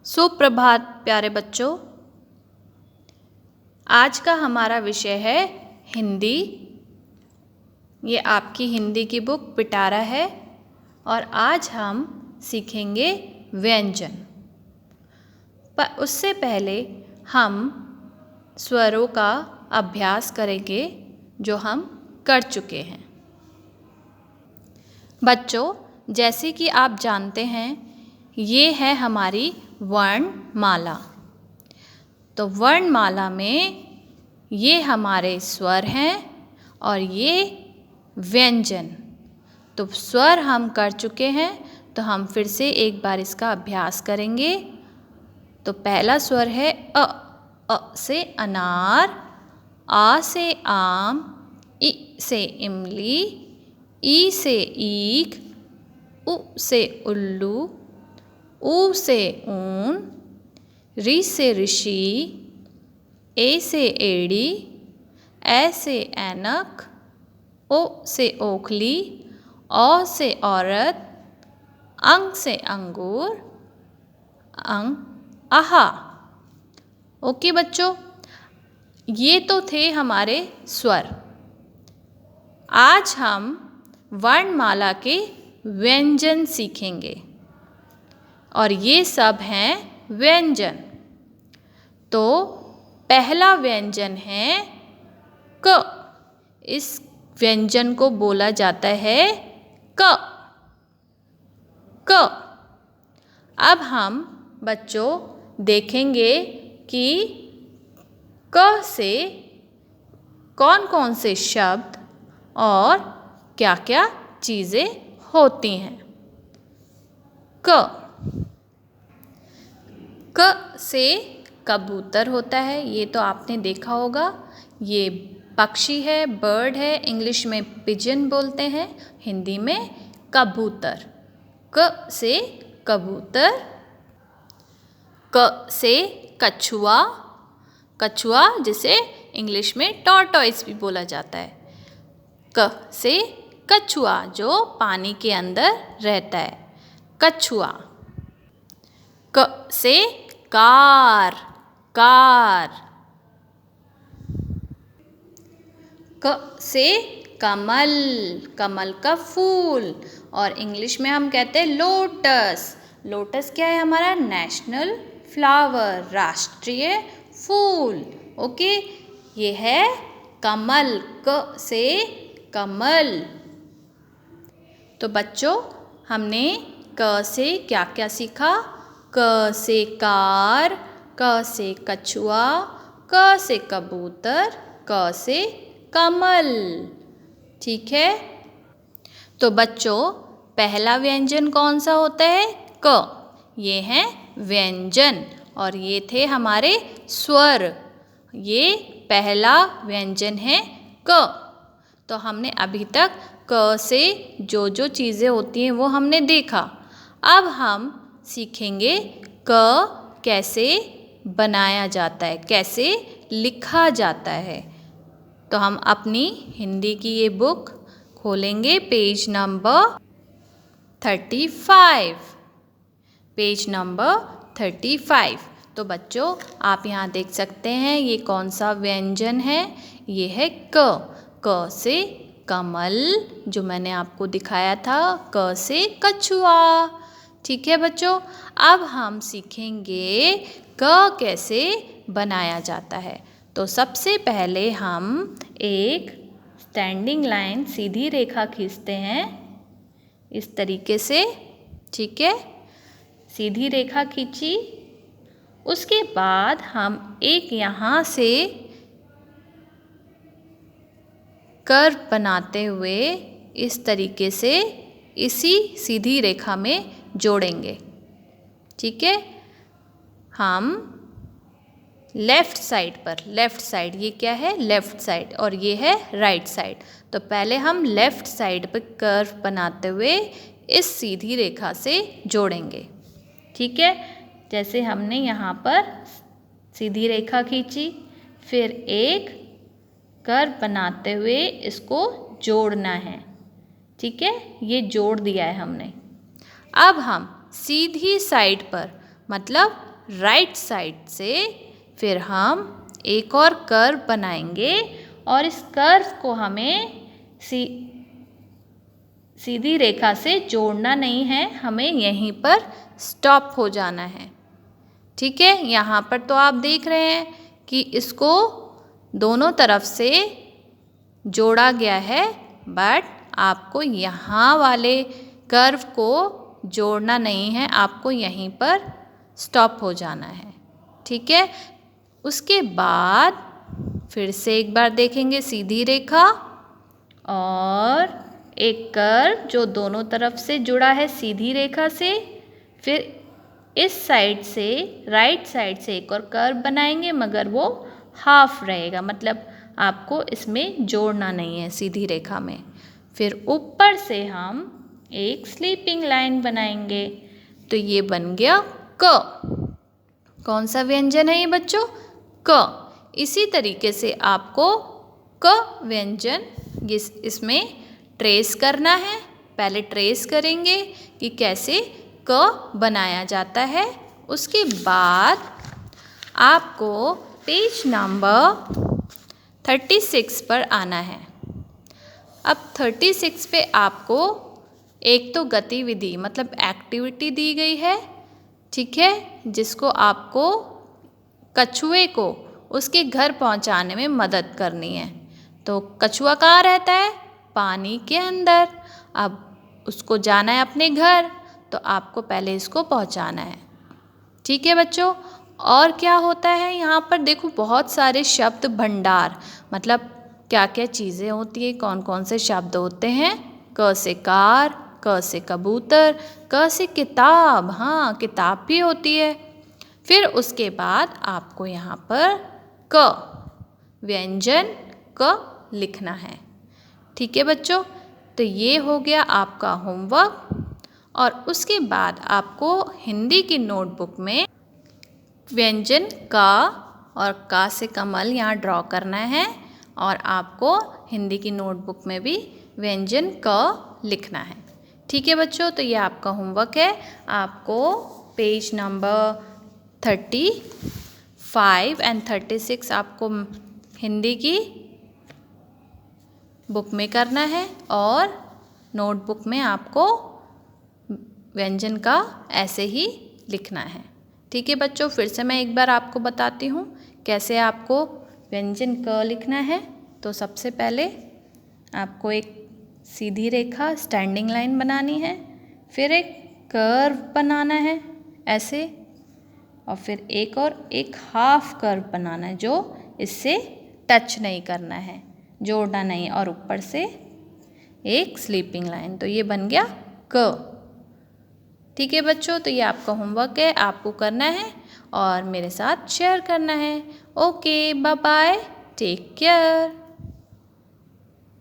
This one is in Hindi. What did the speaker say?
सुप्रभात प्यारे बच्चों। आज का हमारा विषय है हिंदी। ये आपकी हिंदी की बुक पिटारा है और आज हम सीखेंगे व्यंजन। पर उससे पहले हम स्वरों का अभ्यास करेंगे जो हम कर चुके हैं। बच्चों, जैसे कि आप जानते हैं, ये है हमारी वर्णमाला। तो वर्णमाला में ये हमारे स्वर हैं और ये व्यंजन। तो स्वर हम कर चुके हैं, तो हम फिर से एक बार इसका अभ्यास करेंगे। तो पहला स्वर है अ। अ से अनार, आ से आम, इ से इमली, ई से ईख, उ से उल्लू, ऊ से ऊन, री से ऋषि, ए से एड़ी, ए से ऐनक, ओ से ओखली, औ से औरत, अंग से अंगूर, अंग आहा। ओके बच्चों, ये तो थे हमारे स्वर। आज हम वर्णमाला के व्यंजन सीखेंगे और ये सब हैं व्यंजन। तो पहला व्यंजन है क। इस व्यंजन को बोला जाता है क। क। अब हम बच्चों देखेंगे कि क से कौन कौन से शब्द और क्या क्या चीज़ें होती हैं। क। क से कबूतर होता है, ये तो आपने देखा होगा। ये पक्षी है, बर्ड है। इंग्लिश में पिजन बोलते हैं, हिंदी में कबूतर। क से कबूतर। क से कछुआ। कछुआ जिसे इंग्लिश में टॉर्टॉइस भी बोला जाता है। क से कछुआ जो पानी के अंदर रहता है, कछुआ। क से कार। कार। क से कमल। कमल का फूल, और इंग्लिश में हम कहते हैं लोटस। लोटस क्या है? हमारा नेशनल फ्लावर, राष्ट्रीय फूल। ओके, ये है कमल। क से कमल। तो बच्चों, हमने क से क्या क्या सीखा? क से कार, क से कछुआ, क से कबूतर, क से कमल। ठीक है। तो बच्चों, पहला व्यंजन कौन सा होता है? क। ये है व्यंजन और ये थे हमारे स्वर। ये पहला व्यंजन है क। तो हमने अभी तक क से जो जो चीज़ें होती हैं वो हमने देखा। अब हम सीखेंगे क कैसे बनाया जाता है, कैसे लिखा जाता है। तो हम अपनी हिंदी की ये बुक खोलेंगे, पेज नंबर 35। Page number 35। तो बच्चों, आप यहाँ देख सकते हैं ये कौन सा व्यंजन है। ये है क। क से कमल, जो मैंने आपको दिखाया था। क से कछुआ। ठीक है बच्चों, अब हम सीखेंगे क कैसे बनाया जाता है। तो सबसे पहले हम एक स्टैंडिंग लाइन, सीधी रेखा खींचते हैं इस तरीके से। ठीक है, सीधी रेखा खींची। उसके बाद हम एक यहाँ से कर्व बनाते हुए इस तरीके से इसी सीधी रेखा में जोड़ेंगे। ठीक है, हम लेफ्ट साइड पर, लेफ्ट साइड, ये क्या है? लेफ्ट साइड, और ये है राइट साइड। तो पहले हम लेफ्ट साइड पर कर्व बनाते हुए इस सीधी रेखा से जोड़ेंगे। ठीक है, जैसे हमने यहाँ पर सीधी रेखा खींची, फिर एक कर्व बनाते हुए इसको जोड़ना है। ठीक है, ये जोड़ दिया है हमने। अब हम सीधी साइड पर, मतलब राइट साइड से फिर हम एक और कर्व बनाएंगे और इस कर्व को हमें सीधी रेखा से जोड़ना नहीं है, हमें यहीं पर स्टॉप हो जाना है। ठीक है, यहाँ पर तो आप देख रहे हैं कि इसको दोनों तरफ से जोड़ा गया है, बट आपको यहाँ वाले कर्व को जोड़ना नहीं है, आपको यहीं पर स्टॉप हो जाना है। ठीक है, उसके बाद फिर से एक बार देखेंगे सीधी रेखा और एक कर्व जो दोनों तरफ से जुड़ा है सीधी रेखा से। फिर इस साइड से राइट साइड से एक और कर्व बनाएंगे, मगर वो हाफ रहेगा, मतलब आपको इसमें जोड़ना नहीं है सीधी रेखा में। फिर ऊपर से हम एक स्लीपिंग लाइन बनाएंगे, तो ये बन गया क। कौन सा व्यंजन है ये बच्चों? क। इसी तरीके से आपको क व्यंजन इसमें ट्रेस करना है। पहले ट्रेस करेंगे कि कैसे क बनाया जाता है। उसके बाद आपको पेज नंबर 36 पर आना है। अब 36 पे आपको एक तो गतिविधि मतलब एक्टिविटी दी गई है, ठीक है, जिसको आपको कछुए को उसके घर पहुंचाने में मदद करनी है। तो कछुआ कहाँ रहता है? पानी के अंदर। अब उसको जाना है अपने घर, तो आपको पहले इसको पहुंचाना है। ठीक है बच्चों, और क्या होता है यहाँ पर देखो, बहुत सारे शब्द भंडार, मतलब क्या क्या चीज़ें होती है, कौन कौन से शब्द होते हैं। क से कार, क से कबूतर, क से किताब, हाँ किताब भी होती है। फिर उसके बाद आपको यहाँ पर क व्यंजन क लिखना है। ठीक है बच्चों, तो ये हो गया आपका होमवर्क। और उसके बाद आपको हिंदी की नोटबुक में व्यंजन का और का से कमल यहाँ ड्रॉ करना है, और आपको हिंदी की नोटबुक में भी व्यंजन क लिखना है। ठीक है बच्चों, तो ये आपका होमवर्क है। आपको पेज नंबर 35 एंड 36 आपको हिंदी की बुक में करना है, और नोटबुक में आपको व्यंजन का ऐसे ही लिखना है। ठीक है बच्चों, फिर से मैं एक बार आपको बताती हूँ कैसे आपको व्यंजन क लिखना है। तो सबसे पहले आपको एक सीधी रेखा स्टैंडिंग लाइन बनानी है, फिर एक कर्व बनाना है ऐसे, और फिर एक हाफ कर्व बनाना है जो इससे टच नहीं करना है, जोड़ना नहीं, और ऊपर से एक स्लीपिंग लाइन। तो ये बन गया क। ठीक है बच्चों, तो ये आपका होमवर्क है, आपको करना है और मेरे साथ शेयर करना है। Okay, bye bye, take care.